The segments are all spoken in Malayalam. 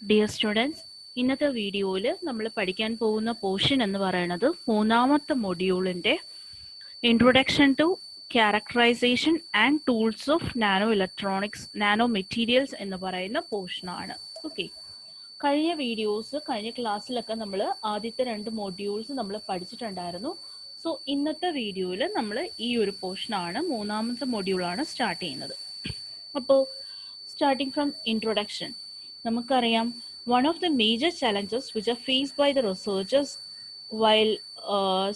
ഡിയർ സ്റ്റുഡൻസ്, ഇന്നത്തെ വീഡിയോയിൽ നമ്മൾ പഠിക്കാൻ പോകുന്ന പോർഷൻ എന്ന് പറയുന്നത് മൂന്നാമത്തെ മൊഡ്യൂളിൻ്റെ introduction to characterisation and tools of nano electronics nano materials എന്ന് പറയുന്ന പോർഷനാണ്. ഓക്കെ, കഴിഞ്ഞ ക്ലാസ്സിലൊക്കെ നമ്മൾ ആദ്യത്തെ 2 മൊഡ്യൂൾസ് നമ്മൾ പഠിച്ചിട്ടുണ്ടായിരുന്നു. സോ ഇന്നത്തെ വീഡിയോയിൽ നമ്മൾ ഈ ഒരു പോർഷനാണ്, മൂന്നാമത്തെ മൊഡ്യൂളാണ് സ്റ്റാർട്ട് ചെയ്യുന്നത്. അപ്പോൾ സ്റ്റാർട്ടിങ് ഫ്രം ഇൻട്രൊഡക്ഷൻ, നമുക്കറിയാം one of the major challenges which are faced by the researchers while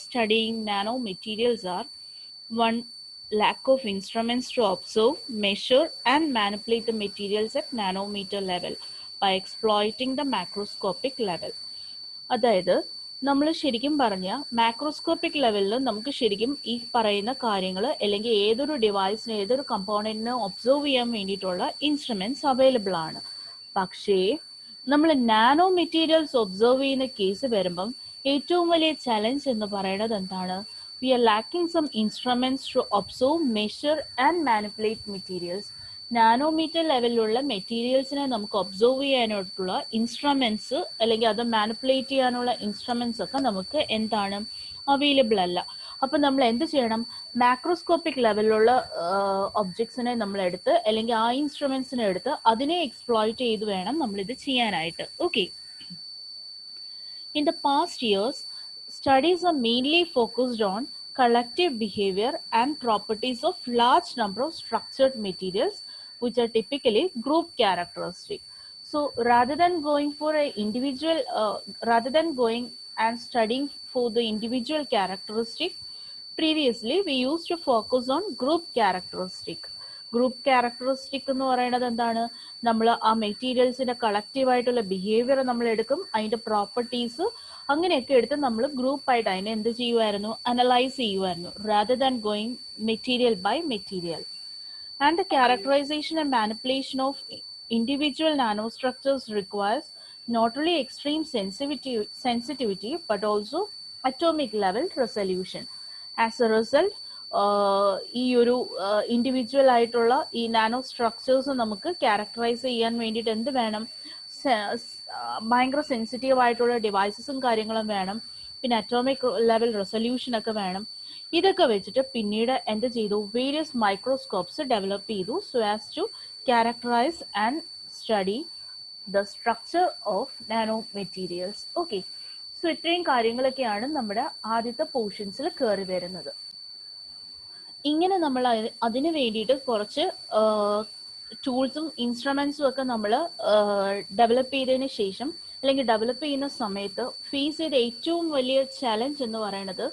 studying nanomaterials are: 1. Lack of instruments to observe, measure and manipulate the materials at nanometer level by exploiting the macroscopic level. അതായത് നമ്മൾ ശരിക്കും പറഞ്ഞാൽ മാക്രോസ്കോപ്പിക് ലെവലിൽ നമുക്ക് ശരിക്കും ഈ പറയുന്ന കാര്യങ്ങൾ അല്ലെങ്കിൽ ഏതൊരു ഡിവൈസിന് ഏതൊരു കമ്പോണൻറ്റിനെ ഒബ്സർവ് ചെയ്യാൻ വേണ്ടിയിട്ടുള്ള ഇൻസ്ട്രുമെൻറ്റ്സ് അവൈലബിൾ ആണ്. പക്ഷേ നമ്മൾ നാനോ മെറ്റീരിയൽസ് ഒബ്സർവ് ചെയ്യുന്ന കേസ് വരുമ്പം ഏറ്റവും വലിയ ചലഞ്ച് എന്ന് പറയുന്നത് എന്താണ്? We are lacking some instruments to observe, measure and manipulate materials. Nanometer ലെവലിലുള്ള മെറ്റീരിയൽസിനെ നമുക്ക് ഒബ്സർവ് ചെയ്യാനായിട്ടുള്ള ഇൻസ്ട്രുമെന്റ്സ് അല്ലെങ്കിൽ അത് മാനിപ്പുലേറ്റ് ചെയ്യാനുള്ള ഇൻസ്ട്രുമെന്റ്സ് ഒക്കെ നമുക്ക് എന്താണ് അവൈലബിൾ അല്ല. അപ്പം നമ്മൾ എന്ത് ചെയ്യണം? മാക്രോസ്കോപ്പിക് ലെവലിലുള്ള ഒബ്ജക്ട്സിനെ നമ്മൾ എടുത്ത് അല്ലെങ്കിൽ ആ ഇൻസ്ട്രുമെന്റ്സിനെ എടുത്ത് അതിനെ എക്സ്പ്ലോയിറ്റ് ചെയ്ത് വേണം നമ്മളിത് ചെയ്യാനായിട്ട്. Okay, in the past years studies are mainly focused on collective behavior and properties of large number of structured materials which are typically group characteristic. So rather than going and studying for the individual characteristic, previously we used to focus on group characteristic. Group characteristic എന്ന് പറയുന്നത് എന്താണ്? നമ്മൾ ആ മെറ്റീരിയൽസിന്റെ കളക്റ്റീവായിട്ടുള്ള ബിഹേവിയർ നമ്മൾ എടുക്കും, അതിന്റെ പ്രോപ്പർട്ടീസ് അങ്ങനെയൊക്കെ എടുത്ത് നമ്മൾ ഗ്രൂപ്പായിട്ട് അതിനെ എന്ത് ചെയ്യുമായിരുന്നു? അനലൈസ് ചെയ്യുമായിരുന്നു, rather than going material by material. And the characterisation and manipulation of individual nanostructures requires not only extreme sensitivity but also atomic level resolution. As a result, ഈ ഒരു ഇൻഡിവിജ്വൽ ആയിട്ടുള്ള ഈ നാനോ സ്ട്രക്ചേഴ്സ് നമുക്ക് ക്യാരക്ടറൈസ് ചെയ്യാൻ വേണ്ടിയിട്ട് എന്ത് വേണം? ഭയങ്കര സെൻസിറ്റീവ് ആയിട്ടുള്ള ഡിവൈസസും കാര്യങ്ങളും വേണം, പിന്നെ അറ്റോമിക് ലെവൽ റെസൊല്യൂഷൻ ഒക്കെ വേണം. ഇതൊക്കെ വെച്ചിട്ട് പിന്നീട് എന്ത് ചെയ്തു? വേരിയസ് മൈക്രോസ്കോപ്സ് ഡെവലപ്പ് ചെയ്തു, so as to characterise and study the structure of nano materials. Okay, so ഇത്രയും കാര്യങ്ങളൊക്കെയാണ് നമ്മുടെ ആദ്യത്തെ പോർഷൻസിൽ കയറി വരുന്നത്. ഇങ്ങനെ നമ്മൾ അതിന് വേണ്ടിയിട്ട് കുറച്ച് ടൂൾസും ഇൻസ്ട്രുമെന്റ്സും ഒക്കെ നമ്മൾ ഡെവലപ്പ് ചെയ്തതിന് ശേഷം അല്ലെങ്കിൽ ഡെവലപ്പ് ചെയ്യുന്ന സമയത്ത് ഫേസ് ചെയ്ത ഏറ്റവും വലിയ ചലഞ്ച് എന്ന് പറയുന്നത്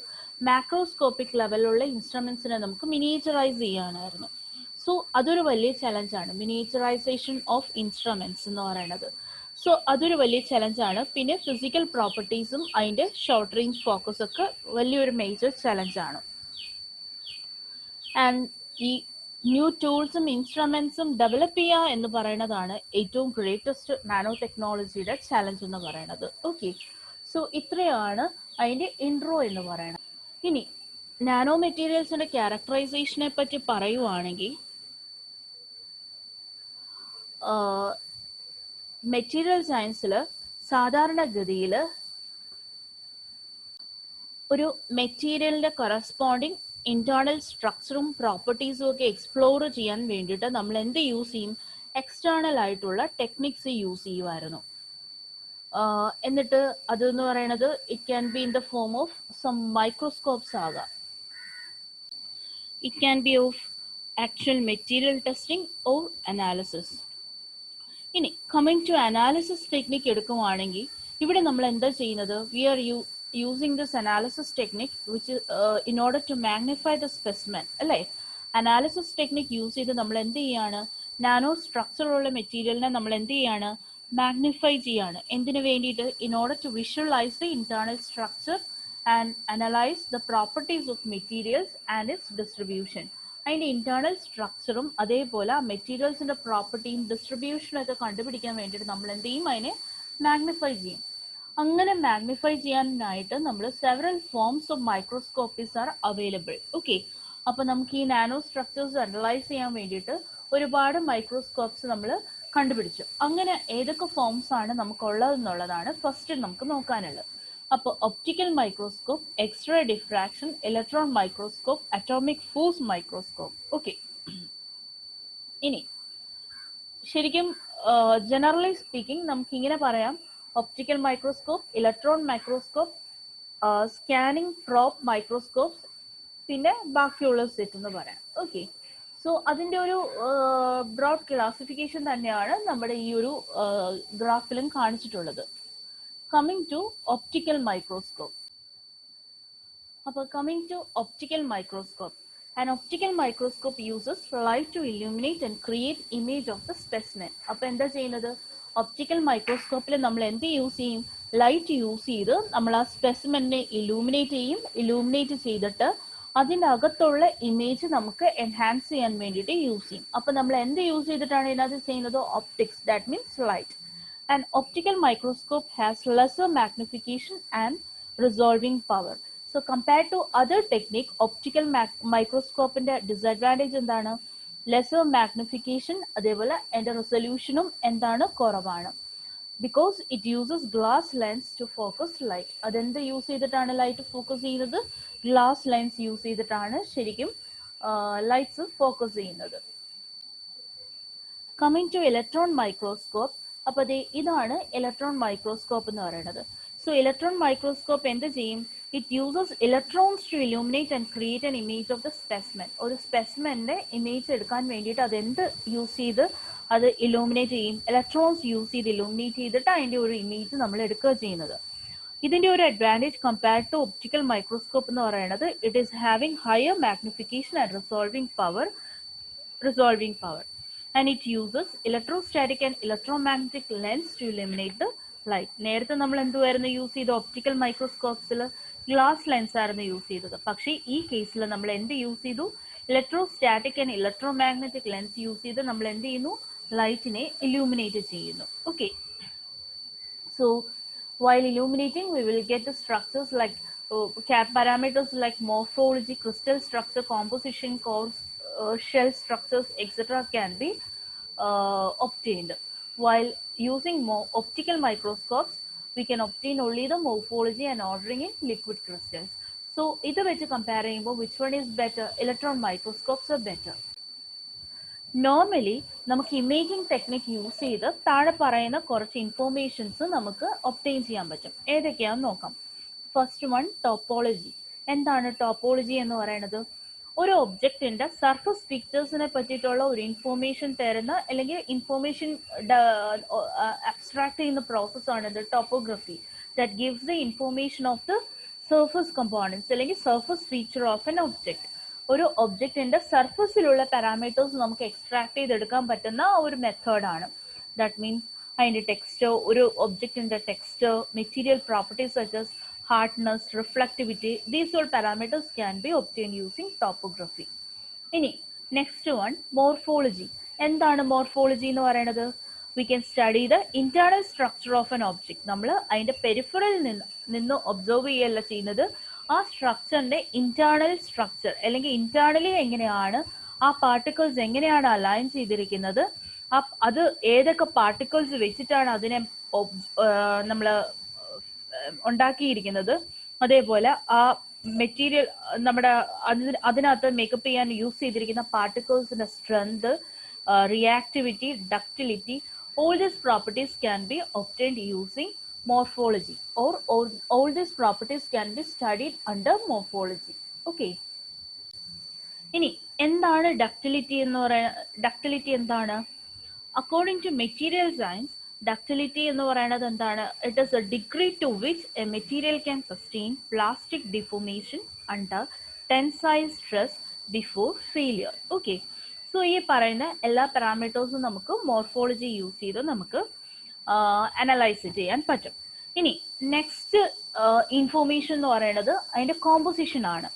മാക്രോസ്കോപ്പിക് ലെവലിലുള്ള ഇൻസ്ട്രുമെന്റ്സിനെ നമുക്ക് മിനിയേച്ചറൈസ് ചെയ്യാനായിരുന്നു. സോ അതൊരു വലിയ ചലഞ്ചാണ്, മിനിയേച്ചറൈസേഷൻ ഓഫ് ഇൻസ്ട്രുമെന്റ്സ് എന്ന് പറയുന്നത്. സോ അതൊരു വലിയ ചലഞ്ചാണ്. പിന്നെ ഫിസിക്കൽ പ്രോപ്പർട്ടീസും അതിൻ്റെ ഷോർട്ട് റേഞ്ച് ഫോക്കസ് ഒക്കെ വലിയൊരു മേജർ ചലഞ്ചാണ്. ആൻഡ് ഈ ന്യൂ ടൂൾസും ഇൻസ്ട്രുമെന്റ്സും ഡെവലപ്പ് ചെയ്യുക എന്ന് പറയുന്നതാണ് ഏറ്റവും ഗ്രേറ്റസ്റ്റ് നാനോ ടെക്നോളജിയുടെ ചലഞ്ച് എന്ന് പറയുന്നത്. ഓക്കെ, സോ ഇത്രയാണ് അതിൻ്റെ ഇൻട്രോ എന്ന് പറയുന്നത്. ഇനി നാനോ മെറ്റീരിയൽസിന്റെ ക്യാരക്ടറൈസേഷനെ പറ്റി പറയുവാണെങ്കിൽ, മെറ്റീരിയൽ സയൻസിൽ സാധാരണഗതിയിൽ ഒരു മെറ്റീരിയലിന്റെ കറസ്പോണ്ടിങ് ഇന്റേണൽ സ്ട്രക്ചറും പ്രോപ്പർട്ടീസും ഒക്കെ എക്സ്പ്ലോർ ചെയ്യാൻ വേണ്ടിയിട്ട് നമ്മൾ എന്ത് യൂസ് ചെയ്യും? എക്സ്റ്റേണൽ ആയിട്ടുള്ള ടെക്നിക്സ് യൂസ് ചെയ്യുമായിരുന്നു. എന്നിട്ട് അതെന്ന് പറയുന്നത് it can be in the form of some microscopes ആകാം, it can be of actual material testing or analysis. ഇനി കമ്മിങ് ടു അനാലിസിസ് ടെക്നിക്ക് എടുക്കുവാണെങ്കിൽ ഇവിടെ നമ്മൾ എന്താ ചെയ്യുന്നത്? We are using this analysis technique which is in order to magnify the specimen, അല്ലേ? അനാലിസിസ് ടെക്നിക് യൂസ് ചെയ്ത് നമ്മൾ എന്ത് ചെയ്യാണ്? നാനോ സ്ട്രക്ചറുള്ള മെറ്റീരിയലിനെ നമ്മൾ എന്ത് ചെയ്യാണ്? മാഗ്നിഫൈ ചെയ്യാണ്. എന്തിനു വേണ്ടിയിട്ട്? In order to visualise the internal structure and analyse the properties of materials and its distribution. അതിൻ്റെ ഇന്റേണൽ സ്ട്രക്ചറും അതേപോലെ ആ മെറ്റീരിയൽസിന്റെ പ്രോപ്പർട്ടിയും ഡിസ്ട്രിബ്യൂഷനും ഒക്കെ കണ്ടുപിടിക്കാൻ വേണ്ടിയിട്ട് നമ്മൾ എന്ത് ചെയ്യും? അതിനെ മാഗ്നിഫൈ ചെയ്യും. അങ്ങനെ മാഗ്നിഫൈ ചെയ്യാനായിട്ട് നമ്മൾ several forms of microscopies are available. Okay, അപ്പോൾ നമുക്ക് ഈ നാനോ സ്ട്രക്ചേഴ്സ് അനലൈസ് ചെയ്യാൻ വേണ്ടിയിട്ട് ഒരുപാട് മൈക്രോസ്കോപ്സ് നമ്മൾ കണ്ടുപിടിച്ചു. അങ്ങനെ ഏതൊക്കെ ഫോംസ് ആണ് നമുക്കുള്ളതെന്നുള്ളതാണ് ഫസ്റ്റ് നമുക്ക് നോക്കാനുള്ളത്. അപ്പോൾ optical microscope, x-ray diffraction, electron microscope, atomic force microscope. Okay, ഇനി ശരിക്കും ജനറലി സ്പീക്കിംഗ് നമുക്ക് ഇങ്ങനെ പറയാം: optical microscope, electron microscope, scanning probe microscopes, പിന്നെ ബാക്കിയുള്ള സെറ്റ് എന്ന് പറയാം. ഓക്കെ, സോ അതിൻ്റെ ഒരു ബ്രോഡ് ക്ലാസിഫിക്കേഷൻ തന്നെയാണ് നമ്മുടെ ഈ ഒരു ഗ്രാഫിലും കാണിച്ചിട്ടുള്ളത്. Coming to optical microscope. അപ്പോൾ coming to optical microscope, an optical microscope uses light to illuminate and create image of the specimen. അപ്പോൾ എന്താ ചെയ്യുന്നത്? ഒപ്റ്റിക്കൽ മൈക്രോസ്കോപ്പിൽ നമ്മൾ എന്ത് യൂസ് ചെയ്യും? ലൈറ്റ് യൂസ് ചെയ്ത് നമ്മൾ ആ സ്പെസിമെനെ ഇലൂമിനേറ്റ് ചെയ്യും. ഇലൂമിനേറ്റ് ചെയ്തിട്ട് അതിൻ്റെ അകത്തുള്ള ഇമേജ് നമുക്ക് എൻഹാൻസ് ചെയ്യാൻ വേണ്ടിയിട്ട് യൂസ് ചെയ്യും. അപ്പോൾ നമ്മൾ എന്ത് യൂസ് ചെയ്തിട്ടാണ് ഇതിനകത്ത് ചെയ്യുന്നത്? Optics, that means light. An optical microscope has lesser magnification and resolving power. So compared to other technique, optical microscope-ന്റെ disadvantage എന്താണ്? Lesser magnification, അതേപോലെ അതിൻ്റെ റെസൊല്യൂഷനും എന്താണ്? കുറവാണ്. Because it uses glass lens to focus light. അതെന്ത് യൂസ് ചെയ്തിട്ടാണ് ലൈറ്റ് ഫോക്കസ് ചെയ്യുന്നത്? ഗ്ലാസ് ലെൻസ് യൂസ് ചെയ്തിട്ടാണ് ശരിക്കും ലൈറ്റ്സ് ഫോക്കസ് ചെയ്യുന്നത്. Coming to electron microscope. അപ്പോൾ ഇതാണ് ഇലക്ട്രോൺ മൈക്രോസ്കോപ്പ് എന്ന് പറയുന്നത്. സോ ഇലക്ട്രോൺ മൈക്രോസ്കോപ്പ് എന്ത് ചെയ്യും? It uses electrons to illuminate and create an image of the specimen. ഒരു സ്പെസിമെൻ്റെ ഇമേജ് എടുക്കാൻ വേണ്ടിയിട്ട് അതെന്ത് യൂസ് ചെയ്ത് അത് ഇലൂമിനേറ്റ് ചെയ്യും? ഇലക്ട്രോൺസ് യൂസ് ചെയ്ത് ഇലൂമിനേറ്റ് ചെയ്തിട്ട് അതിൻ്റെ ഒരു ഇമേജ് നമ്മൾ എടുക്കുക ചെയ്യുന്നത്. ഇതിൻ്റെ ഒരു advantage compared to optical microscope എന്ന് പറയുന്നത്, it is having higher magnification and resolving power. And it uses electrostatic and electromagnetic lens to illuminate the light. നേരത്തെ നമ്മൾ എന്തുവായിരുന്നു യൂസ് ചെയ്ത്? ഒപ്റ്റിക്കൽ മൈക്രോസ്കോപ്സിൽ ഗ്ലാസ് ലെൻസ് ആയിരുന്നു യൂസ് ചെയ്തത്. പക്ഷേ ഈ കേസിൽ നമ്മൾ എന്ത് യൂസ് ചെയ്തു? Electrostatic and electromagnetic lens use ചെയ്ത് നമ്മൾ എന്ത് ചെയ്യുന്നു? ലൈറ്റിനെ ഇലൂമിനേറ്റ് ചെയ്യുന്നു. Okay, so while illuminating we will get the structures like parameters like morphology, crystal structure, composition, cores, shell structures, etc. can be obtained. While using optical microscopes, we can obtain only the morphology and ordering in liquid crystals. So, either way to compare, which one is better? Electron microscopes are better. Normally നമുക്ക് ഇമേജിംഗ് ടെക്നിക് യൂസ് ചെയ്ത് താഴെ പറയുന്ന കുറച്ച് ഇൻഫോർമേഷൻസ് നമുക്ക് ഒബ്റ്റെയിൻ ചെയ്യാൻ പറ്റും. ഏതൊക്കെയാണെന്ന് നോക്കാം. First one, topology. എന്താണ് ടോപ്പോളജി എന്ന് പറയുന്നത്? ഒരു ഒബ്ജക്റ്റിന്റെ സർഫസ് ഫീച്ചേഴ്സിനെ പറ്റിയിട്ടുള്ള ഒരു ഇൻഫോർമേഷൻ തരുന്ന അല്ലെങ്കിൽ ഇൻഫോർമേഷൻ അബ്സ്ട്രാക്ട് ചെയ്യുന്ന പ്രോസസ്സാണ് ഇത് topography. That gives the information of the surface components അല്ലെങ്കിൽ surface feature of an object. ഒരു ഒബ്ജക്റ്റിന്റെ സർഫസിലുള്ള പാരാമീറ്റേഴ്സ് നമുക്ക് എക്സ്ട്രാക്ട് ചെയ്തെടുക്കാൻ പറ്റുന്ന ഒരു മെത്തേഡാണ്. ദാറ്റ് മീൻസ് അതിൻ്റെ ടെക്സ്ചർ, ഒരു ഒബ്ജക്റ്റിന്റെ texture, material properties such as hardness, reflectivity, these all parameters can be obtained using topography. ഇനി നെക്സ്റ്റ് വൺ, മോർഫോളജി. എന്താണ് മോർഫോളജി എന്ന് പറയുന്നത്? we can study the internal structure of an object. നമ്മൾ അതിൻ്റെ പെരിഫറൽ നിന്ന് ഒബ്സർവ് ചെയ്യല്ല ചെയ്യുന്നത്, ആ സ്ട്രക്ചറിൻ്റെ ഇന്റേണൽ സ്ട്രക്ചർ അല്ലെങ്കിൽ ഇന്റേണലി എങ്ങനെയാണ് ആ പാർട്ടിക്കിൾസ് എങ്ങനെയാണ് അലൈൻ ചെയ്തിരിക്കുന്നത്, അത് ഏതൊക്കെ പാർട്ടിക്കിൾസ് വെച്ചിട്ടാണ് അതിനെ നമ്മൾ ഉണ്ടാക്കിയിരിക്കുന്നത്, അതേപോലെ ആ മെറ്റീരിയൽ നമ്മുടെ അതിനകത്ത് മേക്കപ്പ് ചെയ്യാൻ യൂസ് ചെയ്തിരിക്കുന്ന പാർട്ടിക്കിൾസിന്റെ strength, reactivity, ductility, all these properties can be obtained using morphology, or all these properties can be studied under morphology. Okay, ഇനി എന്താണ് ഡക്റ്റിലിറ്റി എന്ന് പറയുന്നത്? ഡക്റ്റിലിറ്റി എന്താണ്? According to material science, ductility എന്ന് പറയുന്നത് എന്താണ്? It is a degree to which a material can sustain plastic deformation under tensile stress before failure. Okay, so ഈ പറയുന്ന എല്ലാ പാരാമീറ്റേഴ്സും നമുക്ക് മോർഫോളജി യൂസ് ചെയ്ത് നമുക്ക് അനലൈസ് ചെയ്യാൻ പറ്റും. ഇനി നെക്സ്റ്റ് ഇൻഫോർമേഷൻ എന്ന് പറയുന്നത് അതിൻ്റെ കോമ്പോസിഷൻ ആണ്.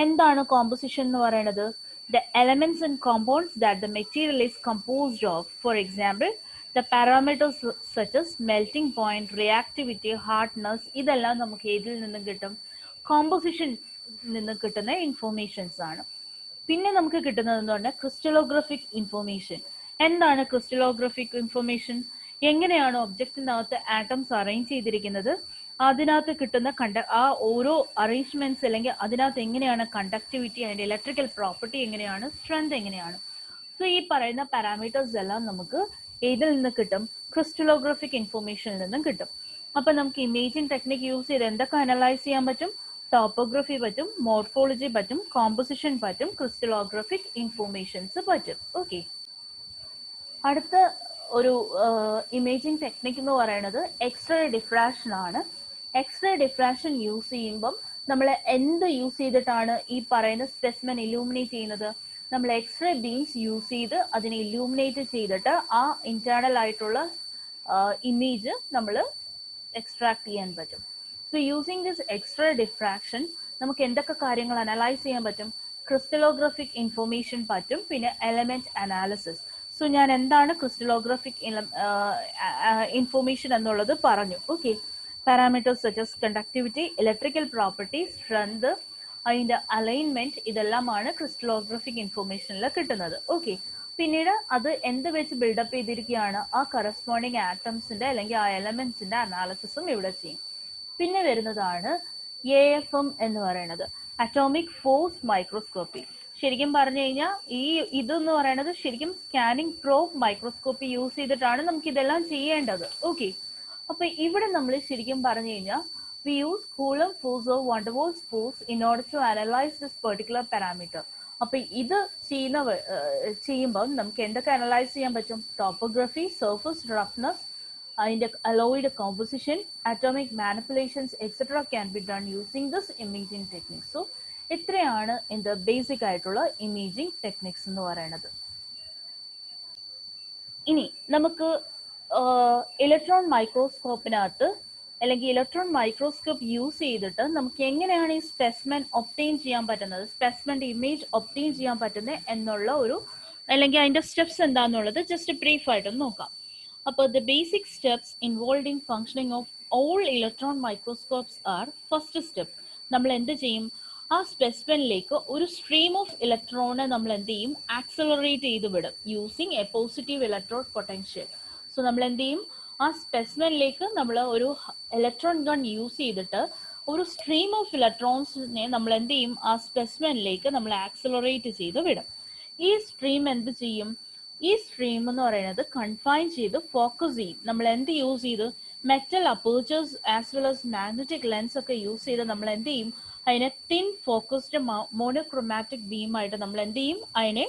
എന്താണ് കോമ്പോസിഷൻ എന്ന് പറയുന്നത്? The elements and compounds that the material is composed of. For example, the parameters such as melting point, reactivity, hardness, ഇതെല്ലാം നമുക്ക് ഏതിൽ നിന്നും കിട്ടും? കോമ്പോസിഷൻ നിന്ന് കിട്ടുന്ന ഇൻഫോർമേഷൻസ് ആണ്. പിന്നെ നമുക്ക് കിട്ടുന്നത് എന്ന് പറഞ്ഞാൽ ക്രിസ്റ്റലോഗ്രഫിക് ഇൻഫോർമേഷൻ. എന്താണ് ക്രിസ്റ്റലോഗ്രാഫിക് ഇൻഫർമേഷൻ? എങ്ങനെയാണ് ഒബ്ജക്റ്റിനകത്ത് ആറ്റംസ് അറേഞ്ച് ചെയ്തിരിക്കുന്നത്, അതിനകത്ത് കിട്ടുന്ന ആ ഓരോ അറേഞ്ച്മെന്റ്സ് അല്ലെങ്കിൽ അതിനകത്ത് എങ്ങനെയാണ് കണ്ടക്ടിവിറ്റി, അതിന്റെ ഇലക്ട്രിക്കൽ പ്രോപ്പർട്ടി എങ്ങനെയാണ്, സ്ട്രെങ്ത് എങ്ങനെയാണ്. സോ ഈ പറയുന്ന പാരാമീറ്റേഴ്സ് എല്ലാം നമുക്ക് ഏതിൽ നിന്ന് കിട്ടും? ക്രിസ്റ്റലോഗ്രാഫിക് ഇൻഫർമേഷനിൽ നിന്നും കിട്ടും. അപ്പൊ നമുക്ക് ഇമേജിംഗ് ടെക്നിക് യൂസ് ചെയ്ത് എന്തൊക്കെ അനലൈസ് ചെയ്യാൻ പറ്റും? ടോപ്പോഗ്രഫി പറ്റും, മോർഫോളജി പറ്റും, കോമ്പോസിഷൻ പറ്റും, ക്രിസ്റ്റലോഗ്രാഫിക് ഇൻഫർമേഷൻസ് പറ്റും. ഓക്കെ, അടുത്ത ഒരു ഇമേജിംഗ് ടെക്നിക് എന്ന് പറയുന്നത് എക്സ്റേ ഡിഫ്രാക്ഷൻ ആണ്. എക്സ്റേ ഡിഫ്രാക്ഷൻ യൂസ് ചെയ്യുമ്പം നമ്മൾ എന്ത് യൂസ് ചെയ്തിട്ടാണ് ഈ പറയുന്ന സ്പെസിമെൻ ഇലൂമിനേറ്റ് ചെയ്യുന്നത്? നമ്മൾ എക്സ്റേ ബീംസ് യൂസ് ചെയ്ത് അതിനെ ഇലൂമിനേറ്റ് ചെയ്തിട്ട് ആ ഇന്റേണൽ ആയിട്ടുള്ള ഇമേജ് നമ്മൾ എക്സ്ട്രാക്ട് ചെയ്യാൻ പറ്റും. So using this x-ray diffraction നമുക്ക് എന്തൊക്കെ കാര്യങ്ങൾ അനലൈസ് ചെയ്യാൻ പറ്റും? ക്രിസ്റ്റലോഗ്രാഫിക് ഇൻഫർമേഷൻ പറ്റും, പിന്നെ എലമെന്റ് അനാലിസിസ്. സോ ഞാൻ എന്താണ് ക്രിസ്റ്റലോഗ്രാഫിക് ഇൻഫർമേഷൻ എന്നുള്ളത് പറഞ്ഞു. Okay, parameters such as conductivity, electrical property, strength, അതിന്റെ അലൈൻമെന്റ്, ഇതെല്ലാമാണ് ക്രിസ്റ്റലോഗ്രാഫിക് ഇൻഫർമേഷനിൽ കിട്ടുന്നത്. ഓക്കെ, പിന്നീട് അത് എന്ത് വെച്ച് ബിൽഡപ്പ് ചെയ്തിരിക്കുകയാണ്? ആ കറസ്പോണ്ടിങ് ആറ്റംസിന്റെ അല്ലെങ്കിൽ ആ എലമെന്റ്സിന്റെ അനാലിസിസും ഇവിടെ ചെയ്യും. പിന്നെ വരുന്നതാണ് AFM എന്ന് പറയുന്നത്, അറ്റോമിക് ഫോഴ്സ് മൈക്രോസ്കോപ്പി. ശരിക്കും പറഞ്ഞു കഴിഞ്ഞാൽ ഇതെന്ന് പറയുന്നത് ശരിക്കും സ്കാനിങ് പ്രോബ് മൈക്രോസ്കോപ്പി യൂസ് ചെയ്തിട്ടാണ് നമുക്ക് ഇതെല്ലാം ചെയ്യേണ്ടത്. ഓക്കെ, അപ്പൊ ഇവിടെ നമ്മൾ ശരിക്കും പറഞ്ഞു കഴിഞ്ഞാൽ we use Coulomb force or van der Waals force in order to analyze this particular parameter. അപ്പൊ ഇത് ചെയ്യുമ്പോൾ നമുക്ക് എന്തൊക്കെ അനലൈസ് ചെയ്യാൻ പറ്റും? ടോപ്പോഗ്രഫി, സർഫസ് റഫ്നെസ്, അതിന്റെ alloyed composition, atomic manipulations etcetera can be done using this imaging techniques. So ഇത്രയാണ് ഇതിന്റെ ബേസിക് ആയിട്ടുള്ള ഇമേജിംഗ് ടെക്നിക്സ് എന്ന് പറയുന്നത്. ഇനി നമുക്ക് ഇലക്ട്രോൺ മൈക്രോസ്കോപ്പിനകത്ത് അല്ലെങ്കിൽ ഇലക്ട്രോൺ മൈക്രോസ്കോപ്പ് യൂസ് ചെയ്തിട്ട് നമുക്ക് എങ്ങനെയാണ് ഈ സ്പെസിമെൻ ഒബ്റ്റെയിൻ ചെയ്യാൻ പറ്റുന്നത്, സ്പെസിമെന്റെ ഇമേജ് ഒബ്റ്റെയിൻ ചെയ്യാൻ പറ്റുന്നത് എന്നുള്ള ഒരു അല്ലെങ്കിൽ അതിന്റെ സ്റ്റെപ്സ് എന്താണെന്നുള്ളത് ജസ്റ്റ് ബ്രീഫ് ആയിട്ടൊന്ന് നോക്കാം. അപ്പോൾ the basic steps involve in functioning of all electron microscopes R, first step നമ്മൾ എന്ത് ചെയ്യും? ആ സ്പെസിമെനിലേക്ക് ഒരു സ്ട്രീം ഓഫ് ഇലക്ട്രോണിനെ നമ്മൾ എന്ത് ചെയ്യും? ആക്സലറേറ്റ് ചെയ്ത് വിടും using A positive electrode potential. So നമ്മൾ എന്ത് ചെയ്യും? ആ സ്പെസിമെനിലേക്ക് നമ്മൾ ഒരു ഇലക്ട്രോൺ ഗൺ യൂസ് ചെയ്തിട്ട് ഒരു സ്ട്രീം ഓഫ് ഇലക്ട്രോൺസിനെ നമ്മൾ എന്ത് ചെയ്യും? ആ സ്പെസിമെനിലേക്ക് നമ്മൾ ആക്സലറേറ്റ് ചെയ്ത് വിടും. ഈ സ്ട്രീം എന്ത് ചെയ്യും? ഈ സ്ട്രീം എന്ന് പറയുന്നത് കൺഫൈൻ ചെയ്ത് ഫോക്കസ് ചെയ്യും. നമ്മൾ എന്ത് യൂസ് ചെയ്ത്? Metal apertures as well as magnetic lens ഒക്കെ യൂസ് ചെയ്ത് നമ്മൾ എന്ത് ചെയ്യും? അതിനെ തിൻ ഫോക്കസ്ഡ് മോണോക്രോമാറ്റിക് ബീം ആയിട്ട് നമ്മൾ എന്ത് ചെയ്യും? അതിനെ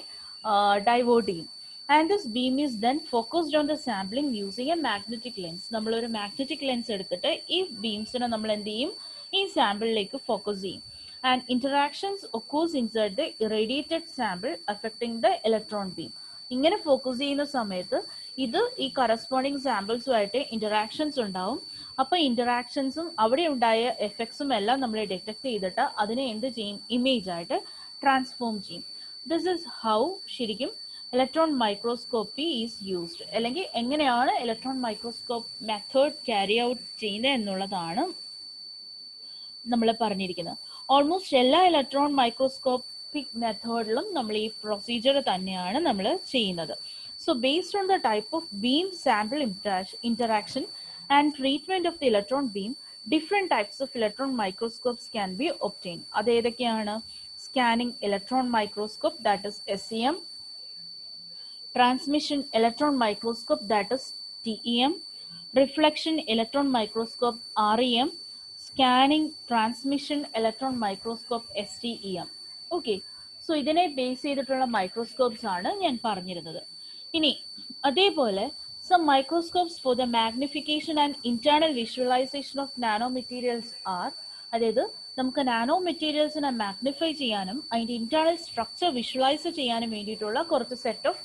ഡൈവേർട്ട് ചെയ്യും. And this beam is then focused on the sampling using a magnetic lens. നമ്മൾ ഒരു മാഗ്നറ്റിക് ലെൻസ് എടുത്തിട്ട് ഈ ബീംസിനെ നമ്മൾ എന്ത് ചെയ്യും? ഈ സാമ്പിളിലേക്ക് ഫോക്കസ് ചെയ്യും. And interactions occurs inside the irradiated sample affecting the electron beam. ഇങ്ങനെ ഫോക്കസ് ചെയ്യുന്ന സമയത്ത് ഇത് ഈ കറസ്പോണ്ടിങ് സാമ്പിൾസുമായിട്ട് ഇന്ററാക്ഷൻസ് ഉണ്ടാവും. അപ്പൊ ഇന്ററാക്ഷൻസും അവിടെ ഉണ്ടായ എഫക്ട്സും എല്ലാം നമ്മൾ ഡിറ്റക്ട് ചെയ്തിട്ട് അതിനെ എന്ത് ചെയ്യും? ഇമേജ് ആയിട്ട് ട്രാൻസ്ഫോം ചെയ്യും. ദിസ് ഇസ് ഹൗ ശരിക്കും ഇലക്ട്രോൺ മൈക്രോസ്കോപ്പി ഈസ് യൂസ്ഡ്, അല്ലെങ്കിൽ എങ്ങനെയാണ് electron microscope method carry out ചെയ്യുന്നത് എന്നുള്ളതാണ് നമ്മൾ പറഞ്ഞിരിക്കുന്നത്. ഓൾമോസ്റ്റ് എല്ലാ ഇലക്ട്രോൺ മൈക്രോസ്കോപ്പിക് മെത്തേഡിലും നമ്മൾ ഈ പ്രൊസീജിയർ തന്നെയാണ് നമ്മൾ ചെയ്യുന്നത്. So based on the type of beam sample interaction and treatment of the electron beam, different types of electron microscopes can be obtained. അത് ഏതൊക്കെയാണ്? Scanning electron microscope, that is SEM, transmission electron microscope, that is TEM, reflection electron microscope REM, scanning transmission electron microscope STEM. Okay, so ഇതിനെ ബേസ് ചെയ്തിട്ടുള്ള മൈക്രോസ്കോപ്സ് ആണ് ഞാൻ പറഞ്ഞിരുന്നത്. ഇനി അതേപോലെ some microscopes for the magnification and internal visualization of nanomaterials are, അതായത് നമുക്ക് നാനോ മെറ്റീരിയൽസിനെ മാഗ്നിഫൈ ചെയ്യാനും അതിൻ്റെ ഇന്റേണൽ സ്ട്രക്ചർ വിഷ്വലൈസ് ചെയ്യാനും വേണ്ടിയിട്ടുള്ള കുറച്ച് സെറ്റ് ഓഫ്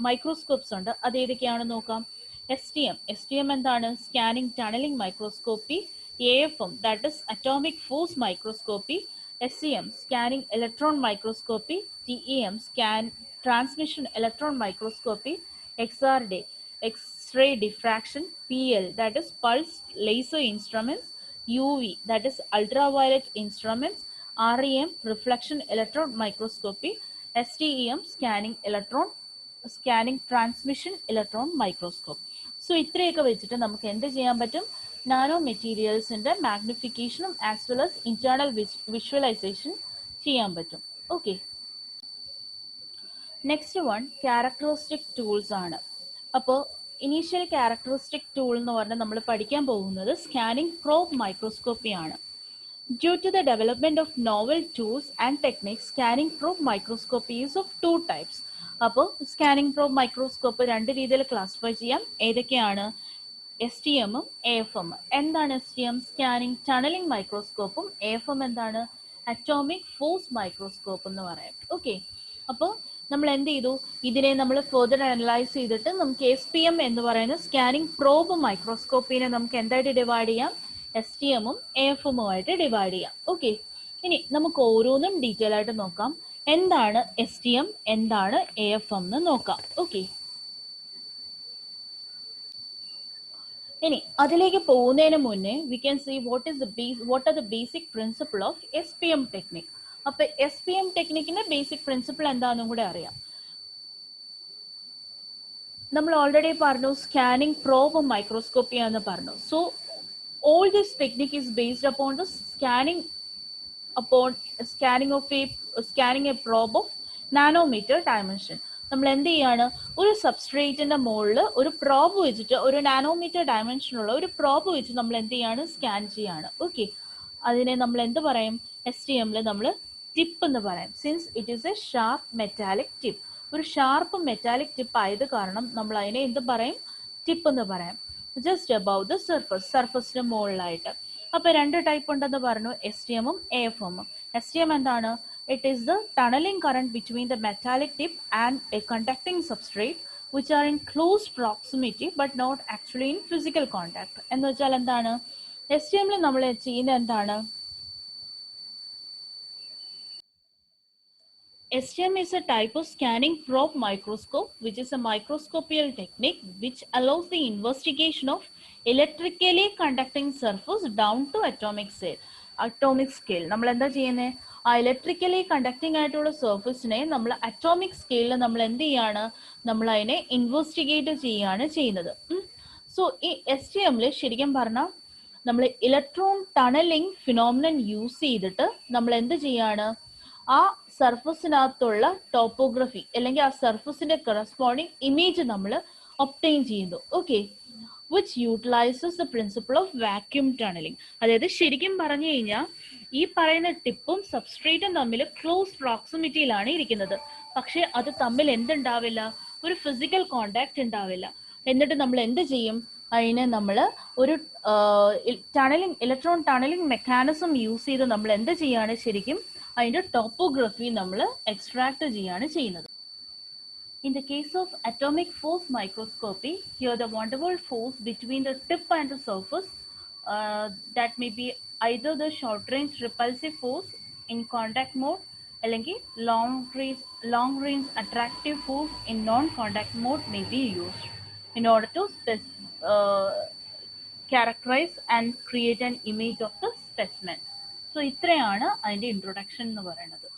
മൈക്രോസ്കോപ്സ് ഉണ്ട്. അത് ഏതൊക്കെയാണെന്ന് നോക്കാം. STM എന്താണ്? Scanning tunnelling microscopy. AFM, that is atomic force microscopy. SEM, scanning electron microscopy. TEM, transmission electron microscopy. XRD, X-ray diffraction. PL, that is pulse laser instruments. UV, that is ultraviolet instruments. REM, reflection electron microscopy. STEM, scanning electron scanning transmission electron microscope. So ഇത്രയൊക്കെ വെച്ചിട്ട് നമുക്ക് എന്ത് ചെയ്യാൻ പറ്റും? നാനോ മെറ്റീരിയൽസിന്റെ മാഗ്നിഫിക്കേഷനും as well as internal visualisation ചെയ്യാൻ പറ്റും. Okay, next one characteristic tools ആണ്. അപ്പോൾ ഇനീഷ്യൽ ക്യാരക്ടറിസ്റ്റിക് ടൂൾ എന്ന് പറഞ്ഞാൽ നമ്മൾ പഠിക്കാൻ പോകുന്നത് സ്കാനിങ് പ്രോബ് മൈക്രോസ്കോപ്പി ആണ്. Due to the development of novel tools and techniques, scanning probe microscopy is of two types. അപ്പോൾ സ്കാനിങ് പ്രോബ് മൈക്രോസ്കോപ്പ് രണ്ട് രീതിയിൽ ക്ലാസിഫൈ ചെയ്യാം. ഏതൊക്കെയാണ്? STM ഉം AFM. എന്താണ് STM? സ്കാനിങ് ടണലിംഗ് മൈക്രോസ്കോപ്പും AFM എന്താണ്? അറ്റോമിക് ഫോഴ്സ് മൈക്രോസ്കോപ്പ് എന്ന് പറയാം. ഓക്കെ, അപ്പോൾ നമ്മൾ എന്ത് ചെയ്തു? ഇതിനെ നമ്മൾ ഫെർദർ അനലൈസ് ചെയ്തിട്ട് നമുക്ക് SPM എന്ന് പറയുന്ന സ്കാനിങ് പ്രോബ് മൈക്രോസ്കോപ്പിനെ നമുക്ക് എന്തായിട്ട് ഡിവൈഡ് ചെയ്യാം? STM ഉം AFM ആയിട്ട് ഡിവൈഡ് ചെയ്യാം. ഓക്കെ, ഇനി നമുക്ക് ഓരോന്നും ഡീറ്റെയിൽ ആയിട്ട് നോക്കാം. എന്താണ് STM, എന്താണ് AFM എന്ന് നോക്കാം. ഓക്കെ, ഇനി അതിലേക്ക് പോകുന്നതിന് മുന്നേ we can see what are the basic principle of SPM technique. അപ്പൊ SPM ടെക്നിക്കിന്റെ ബേസിക് പ്രിൻസിപ്പിൾ എന്താണെന്നും കൂടെ അറിയാം. നമ്മൾ ഓൾറെഡി പറഞ്ഞു സ്കാനിങ് പ്രോബ് മൈക്രോസ്കോപ്പി എന്ന് പറഞ്ഞു. So all this technique is based upon the scanning a probe of nanometer dimension. നമ്മൾ എന്ത് ചെയ്യാണ്? ഒരു സബ്സ്ട്രേറ്റിന്റെ മുകളിൽ ഒരു പ്രോബ് വെച്ചിട്ട്, ഒരു നാനോമീറ്റർ ഡയമെൻഷനുള്ള ഒരു പ്രോബ് വെച്ച് നമ്മൾ എന്ത് ചെയ്യാണ്? സ്കാൻ ചെയ്യാണ്. ഓക്കെ, അതിനെ നമ്മൾ എന്ത് പറയും? STM നമ്മൾ ടിപ്പ് എന്ന് പറയും. Since it is A sharp metallic tip. ഒരു ഷാർപ്പ് മെറ്റാലിക് ടിപ്പ് ആയത് കാരണം നമ്മൾ അതിനെ എന്ത് പറയും? ടിപ്പ് എന്ന് പറയാം. ജസ്റ്റ് അബൌവ് ദ സർഫസിന് മുകളിലായിട്ട്. അപ്പൊ രണ്ട് ടൈപ്പ് ഉണ്ടെന്ന് പറഞ്ഞു, STM ഉം AFM ഉം. STM എന്താണ്? It is the tunneling current between the metallic tip and a conducting substrate which are in close proximity but not actually in physical contact. എന്ന് വെച്ചാൽ എന്താണ്? STM നമ്മൾ ചെയ്യുന്നത് എന്താണ്? STM is a type of scanning probe microscope which is a microscopical technique which allows the investigation of electrically conducting surface down to atomic scale. നമ്മൾ എന്താ ചെയ്യുന്നത്? ആ ഇലക്ട്രിക്കലി കണ്ടക്ടിങ് ആയിട്ടുള്ള സർഫസിനെ നമ്മൾ അറ്റോമിക് സ്കെയിലിൽ നമ്മൾ എന്ത് ചെയ്യാണ്? നമ്മൾ അതിനെ ഇൻവെസ്റ്റിഗേറ്റ് ചെയ്യാണ് ചെയ്യുന്നത്. സോ ഈ STM ശരിക്കും പറഞ്ഞാൽ നമ്മൾ ഇലക്ട്രോൺ ടണലിംഗ് ഫിനോമിനൻ യൂസ് ചെയ്തിട്ട് നമ്മൾ എന്ത് ചെയ്യാണ്? ആ സർഫസിനകത്തുള്ള ടോപ്പോഗ്രഫി അല്ലെങ്കിൽ ആ സർഫസിന്റെ കറസ്പോണ്ടിങ് ഇമേജ് നമ്മൾ ഒബ്റ്റെയിൻ ചെയ്യുന്നു. Okay, which utilises the principle of vacuum tunnelling. അതായത് ശരിക്കും പറഞ്ഞു കഴിഞ്ഞാൽ ഈ പറയുന്ന ടിപ്പും സബ്സ്ട്രേറ്റും തമ്മിൽ ക്ലോസ് പ്രോക്സിമിറ്റിയിലാണ് ഇരിക്കുന്നത്. പക്ഷെ അത് തമ്മിൽ എന്തുണ്ടാവില്ല? ഒരു ഫിസിക്കൽ കോണ്ടാക്ട് ഉണ്ടാവില്ല. എന്നിട്ട് നമ്മൾ എന്ത് ചെയ്യും? അതിനെ നമ്മൾ ഒരു ഇലക്ട്രോൺ ടണലിംഗ് മെക്കാനിസം യൂസ് ചെയ്ത് നമ്മൾ എന്ത് ചെയ്യാണ്? ശരിക്കും അതിന്റെ ടോപ്പോഗ്രഫി നമ്മൾ എക്സ്ട്രാക്ട് ചെയ്യാണ് ചെയ്യുന്നത്. In the case of atomic force microscopy, here the van der Waals force between the tip and the surface, that may be either the short range repulsive force in contact mode അല്ലെങ്കിൽ long range attractive force in non-contact mode may be used in order to characterize and create an image of the specimen. So ഇത്രയാണ് അതിന്റെ ഇൻട്രൊഡക്ഷൻ എന്ന് പറയുന്നത്.